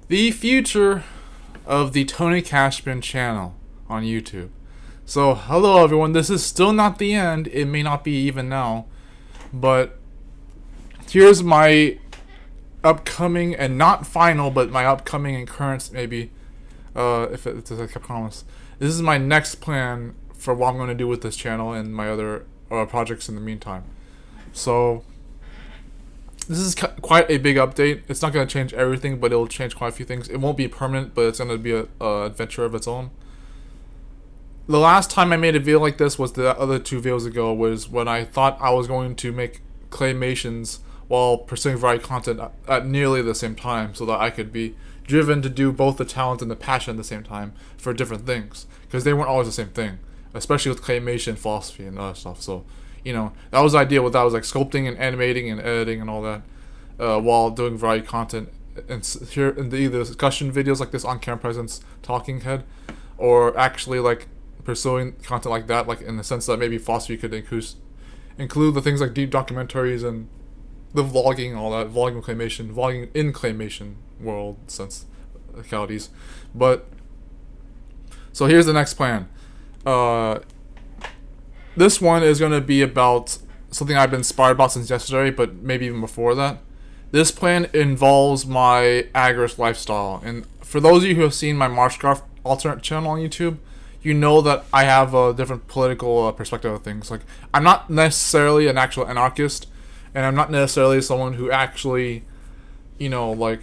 the future of the Tony Cashman channel on YouTube. So, hello everyone, this is still not the end, it may not be even now, but here's my upcoming, and not final, but my upcoming and current, maybe, if it's a promise. This is my next plan for what I'm going to do with this channel and my other projects in the meantime. So, this is quite a big update. It's not going to change everything, but it'll change quite a few things. It won't be permanent, but it's going to be a adventure of its own. The last time I made a video like this was the other 2 videos ago, was when I thought I was going to make claymations while pursuing variety content at nearly the same time, so that I could be driven to do both the talent and the passion at the same time for different things, because they weren't always the same thing, especially with claymation philosophy and other stuff. So, you know, that was the idea. With that was like sculpting and animating and editing and all that, while doing variety content. And here in the either discussion videos like this, on camera presence, talking head, or actually like pursuing content like that, like in the sense that maybe philosophy could include the things like deep documentaries and the vlogging and all that, vlogging in claymation world sense localities. But so here's the next plan. This one is going to be about something I've been inspired about since yesterday, but maybe even before that. This plan involves my agorist lifestyle, and for those of you who have seen my Marshcraft alternate channel on YouTube, you know that I have a different political perspective of things. Like, I'm not necessarily an actual anarchist, and I'm not necessarily someone who actually, you know, like,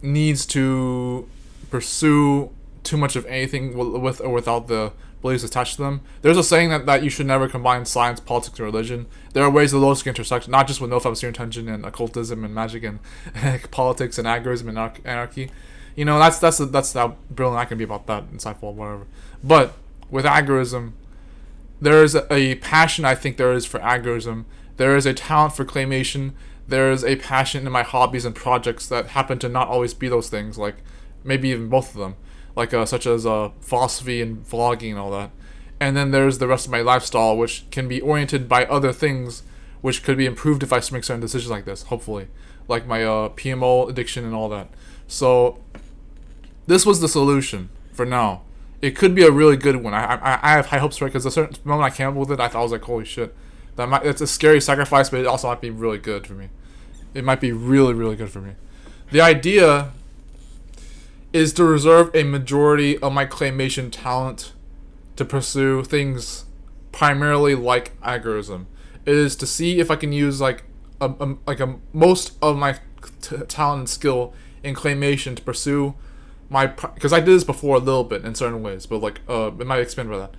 needs to pursue too much of anything with or without the beliefs attached to them. There's a saying that you should never combine science, politics, and religion. There are ways that those can intersect, not just with nofap intention and occultism and magic and politics and agorism and anarchy. You know, that's how brilliant I can be about that, insightful, whatever. But with agorism, there is a passion. I think there is for agorism. There is a talent for claymation. There is a passion in my hobbies and projects that happen to not always be those things, like maybe even both of them, like such as philosophy and vlogging and all that. And then there's the rest of my lifestyle, which can be oriented by other things, which could be improved if I make certain decisions like this, hopefully, like my PMO addiction and all that. So this was the solution for now. It could be a really good one. I have high hopes for it, because a certain moment I came up with it, I thought, I was like, holy shit, it's a scary sacrifice, but it also might be really good for me. It might be really, really good for me. The idea is to reserve a majority of my claymation talent to pursue things primarily like agorism. It is to see if I can use like most of my talent and skill in claymation to pursue my, because I did this before a little bit in certain ways, but like it might expand by that.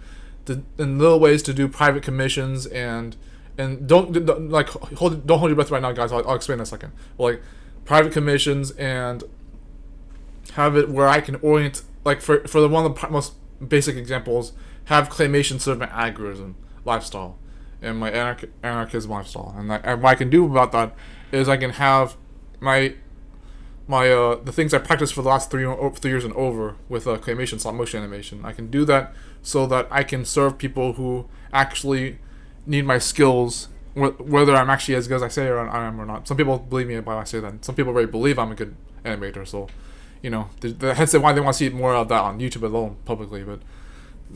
In little ways to do private commissions and don't hold your breath right now, guys. I'll explain in a second. Like private commissions, and have it where I can orient, like for the one of the most basic examples, have claymation serve my agorism lifestyle and my anarchism lifestyle. And what I can do about that is I can have my the things I practiced for the last 3 years and over with claymation, stop motion animation. I can do that so that I can serve people who actually need my skills, whether I'm actually as good as I say I am or not. Some people believe me when I say that. Some people already believe I'm a good animator, so, you know, hence why they want to see more of that on YouTube alone, publicly, but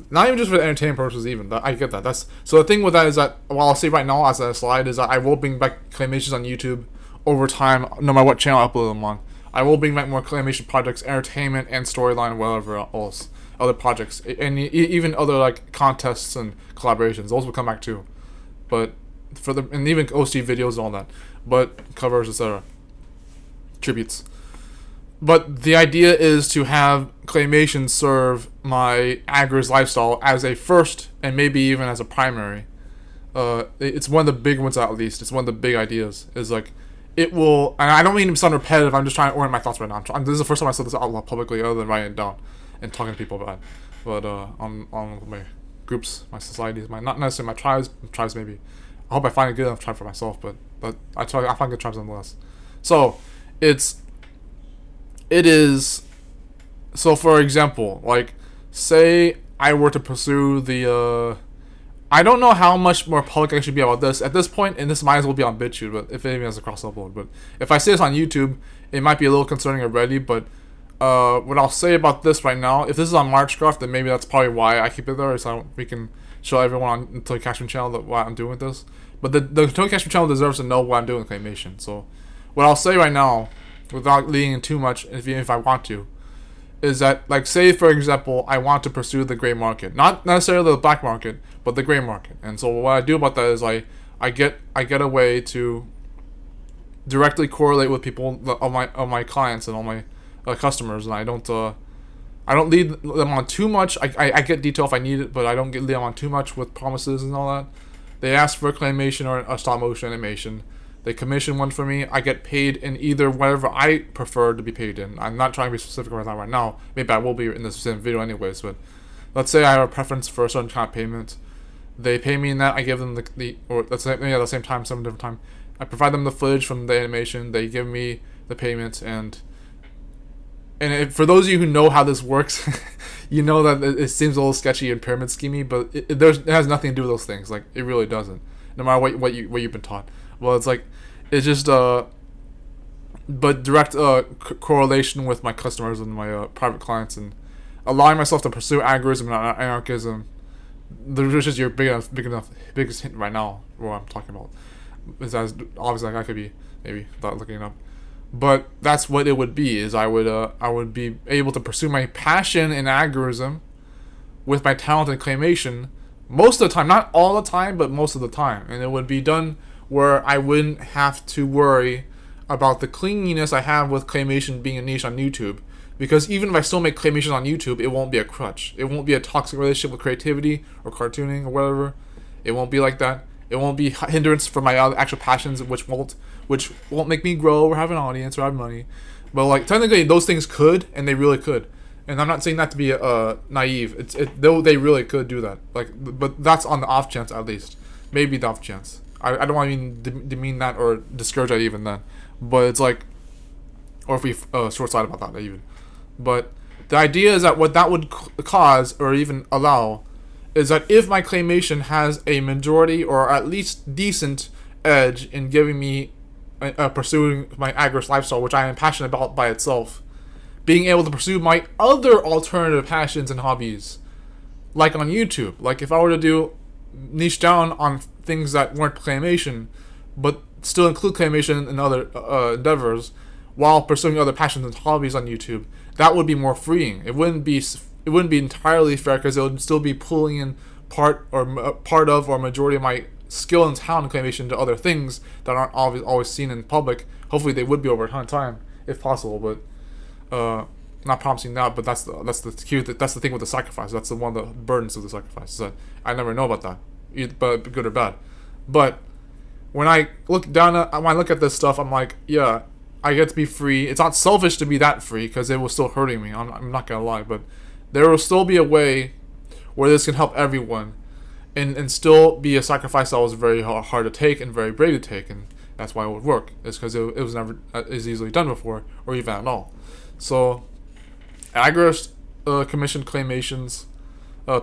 not even just for entertainment purposes even. I get that. So the thing with that is that, well, I'll say right now as a slide, is that I will bring back claymations on YouTube over time, no matter what channel I upload them on. I will bring back more claymation projects, entertainment and storyline, whatever else, other projects, and even other like contests and collaborations. Those will come back too, but and even OC videos and all that, but covers, etc., tributes. But the idea is to have claymation serve my agorist lifestyle as a first, and maybe even as a primary. It's one of the big ones, at least. It's one of the big ideas. Is like, it will, and I don't mean to sound repetitive, I'm just trying to orient my thoughts right now. This is the first time I said this out loud publicly, other than writing it down and talking to people about it. But on my groups, my societies, not necessarily my tribes maybe. I hope I find a good enough tribe for myself, but I find good tribes nonetheless. So it is, so for example, like, say I were to pursue the I don't know how much more public I should be about this at this point, and this might as well be on BitChute, but if it even has a cross upload. But if I say this on YouTube, it might be a little concerning already, but What I'll say about this right now, if this is on Marchcraft, then maybe that's probably why I keep it there, so we can show everyone on the Toy Cashman channel what I'm doing with this. But the Toy Cashman channel deserves to know what I'm doing with Claymation. So what I'll say right now, without leading in too much, if I want to, is that, like, say for example, I want to pursue the gray market, not necessarily the black market, but the gray market. And so what I do about that is I get a way to directly correlate with people of my clients and all my customers, and I don't lead them on too much. I get detail if I need it, but I don't lead them on too much with promises and all that. They ask for a claymation or a stop motion animation. They commission one for me. I get paid in either whatever I prefer to be paid in. I'm not trying to be specific about that right now. Maybe I will be in this same video anyways, but let's say I have a preference for a certain kind of payment. They pay me in that. I give them or let's say at the same time, some different time. I provide them the footage from the animation. They give me the payment, and for those of you who know how this works, you know that it seems a little sketchy and pyramid schemey, but it has nothing to do with those things. Like, it really doesn't. No matter what you've been taught. Well, it's just but direct correlation with my customers and my private clients, and allowing myself to pursue agorism and anarchism. There's just your biggest hint right now. What I'm talking about is as obviously like I could be maybe without looking it up. But that's what it would be. Is I would be able to pursue my passion in agorism with my talent in claymation most of the time, not all the time, but most of the time, and it would be done where I wouldn't have to worry about the clinginess I have with claymation being a niche on YouTube. Because even if I still make claymation on YouTube, it won't be a crutch. It won't be a toxic relationship with creativity or cartooning or whatever. It won't be like that. It won't be a hindrance for my actual passions, which won't make me grow or have an audience or have money. But like, technically, those things could, and they really could. And I'm not saying that to be naive. Though they really could do that. Like, but that's on the off chance, at least. Maybe the off chance. I don't want to demean that or discourage that even then. But it's like, or if we short-sighted about that even. But the idea is that what that would cause or even allow is that if my claymation has a majority or at least decent edge in giving me pursuing my agorist lifestyle, which I am passionate about by itself, being able to pursue my other alternative passions and hobbies, like on YouTube. Like if I were to niche down on things that weren't claymation, but still include claymation and other endeavors, while pursuing other passions and hobbies on YouTube, that would be more freeing. It wouldn't be entirely fair, because it would still be pulling in part of or majority of my skill and talent in claymation to other things that aren't always seen in public. Hopefully they would be over time if possible, but not promising that. But that's the cue. That's the thing with the sacrifice. That's the one of the burdens of the sacrifice. Is that I never know about that, but good or bad. But when I look at this stuff, I'm like, yeah, I get to be free. It's not selfish to be that free, because it was still hurting me. I'm not gonna lie, but there will still be a way where this can help everyone, and still be a sacrifice that was very hard to take and very brave to take, and that's why it would work. It's because it was never as easily done before, or even at all. So, agorist commissioned claymations,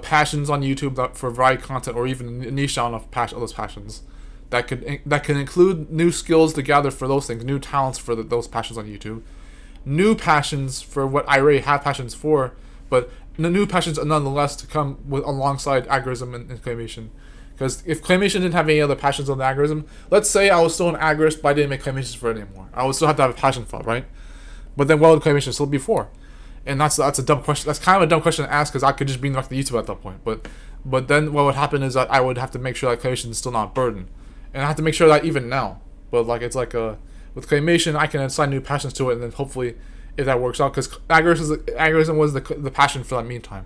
passions on YouTube for variety content, or even a niche down of those passions. That can include new skills to gather for those things, new talents for those passions on YouTube, new passions for what I already have passions for, but new passions nonetheless to come alongside agorism and claymation. Because if claymation didn't have any other passions on the agorism, let's say I was still an agorist, but I didn't make claymations for it anymore, I would still have to have a passion for it, right? But then what would claymation still be for? And that's a dumb question. That's kind of a dumb question to ask, because I could just bring back to YouTube at that point. But then what would happen is that I would have to make sure that claymation is still not a burden. And I have to make sure that even now. But like, it's like with claymation, I can assign new passions to it, and then hopefully, if that works out, because agorism was the passion for that meantime,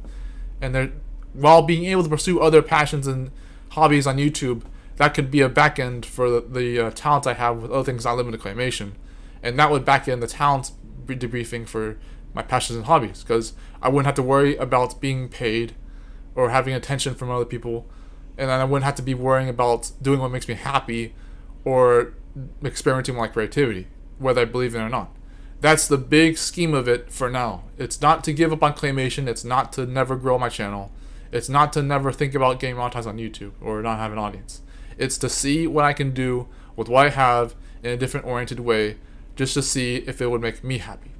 and while being able to pursue other passions and hobbies on YouTube, that could be a back end for the talent I have with other things not limited to claymation, and that would back end the talent debriefing for my passions and hobbies, because I wouldn't have to worry about being paid or having attention from other people. And then I wouldn't have to be worrying about doing what makes me happy or experimenting with my creativity, whether I believe in it or not. That's the big scheme of it for now. It's not to give up on claymation. It's not to never grow my channel. It's not to never think about getting monetized on YouTube or not have an audience. It's to see what I can do with what I have in a different oriented way, just to see if it would make me happy.